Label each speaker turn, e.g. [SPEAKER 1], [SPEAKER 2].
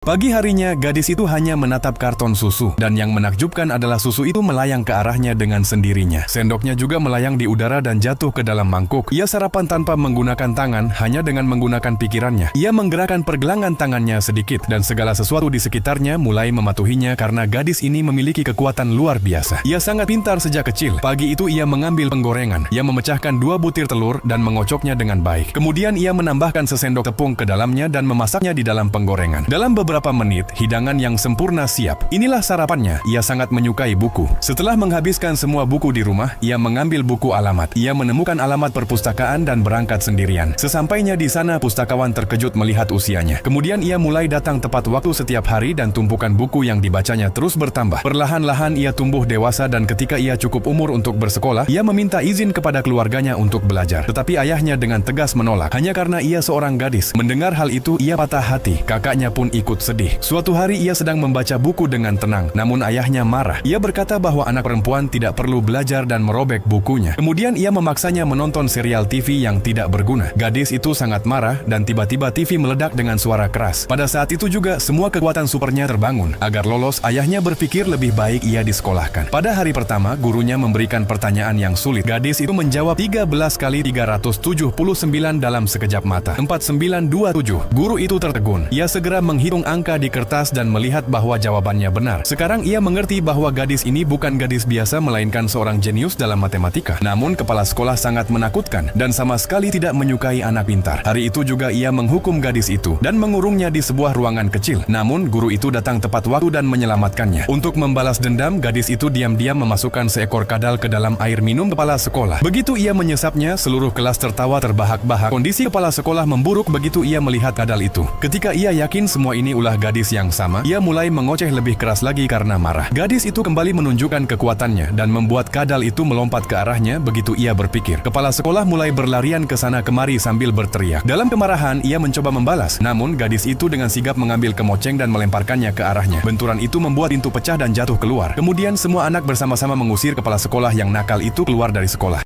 [SPEAKER 1] Pagi harinya, gadis itu hanya menatap karton susu, dan yang menakjubkan adalah susu itu melayang ke arahnya dengan sendirinya. Sendoknya juga melayang di udara dan jatuh ke dalam mangkuk. Ia sarapan tanpa menggunakan tangan, hanya dengan menggunakan pikirannya. Ia menggerakkan pergelangan tangannya sedikit, dan segala sesuatu di sekitarnya mulai mematuhinya karena gadis ini memiliki kekuatan luar biasa. Ia sangat pintar sejak kecil. Pagi itu ia mengambil penggorengan. Ia memecahkan 2 butir telur dan mengocoknya dengan baik. Kemudian ia menambahkan sesendok tepung ke dalamnya dan memasaknya di dalam penggorengan. Dalam beberapa menit, hidangan yang sempurna siap. Inilah sarapannya. Ia sangat menyukai buku. Setelah menghabiskan semua buku di rumah, ia mengambil buku alamat. Ia menemukan alamat perpustakaan dan berangkat sendirian. Sesampainya di sana, pustakawan terkejut melihat usianya. Kemudian ia mulai datang tepat waktu setiap hari dan tumpukan buku yang dibacanya terus bertambah. Perlahan-lahan ia tumbuh dewasa dan ketika ia cukup umur untuk bersekolah, ia meminta izin kepada keluarganya untuk belajar. Tetapi ayahnya dengan tegas menolak, hanya karena ia seorang gadis. Mendengar hal itu, ia patah hati. Kakaknya pun ikut sedih. Suatu hari ia sedang membaca buku dengan tenang, namun ayahnya marah. Ia berkata bahwa anak perempuan tidak perlu belajar dan merobek bukunya. Kemudian ia memaksanya menonton serial TV yang tidak berguna. Gadis itu sangat marah dan tiba-tiba TV meledak dengan suara keras. Pada saat itu juga semua kekuatan supernya terbangun. Agar lolos, ayahnya berpikir lebih baik ia disekolahkan. Pada hari pertama, gurunya memberikan pertanyaan yang sulit. Gadis itu menjawab 13 kali 379 dalam sekejap mata. 4927. Guru itu tertegun. Ia segera menghitung angka di kertas dan melihat bahwa jawabannya benar. Sekarang ia mengerti bahwa gadis ini bukan gadis biasa melainkan seorang jenius dalam matematika. Namun kepala sekolah sangat menakutkan dan sama sekali tidak menyukai anak pintar. Hari itu juga ia menghukum gadis itu dan mengurungnya di sebuah ruangan kecil. Namun guru itu datang tepat waktu dan menyelamatkannya. Untuk membalas dendam, gadis itu diam-diam memasukkan seekor kadal ke dalam air minum kepala sekolah. Begitu ia menyesapnya, seluruh kelas tertawa terbahak-bahak. Kondisi kepala sekolah memburuk begitu ia melihat kadal itu. Ketika ia yakin semua ini ulah gadis yang sama, ia mulai mengoceh lebih keras lagi karena marah. Gadis itu kembali menunjukkan kekuatannya dan membuat kadal itu melompat ke arahnya begitu ia berpikir. Kepala sekolah mulai berlarian ke sana kemari sambil berteriak. Dalam kemarahan, ia mencoba membalas. Namun, gadis itu dengan sigap mengambil kemoceng dan melemparkannya ke arahnya. Benturan itu membuat pintu pecah dan jatuh keluar. Kemudian semua anak bersama-sama mengusir kepala sekolah yang nakal itu keluar dari sekolah.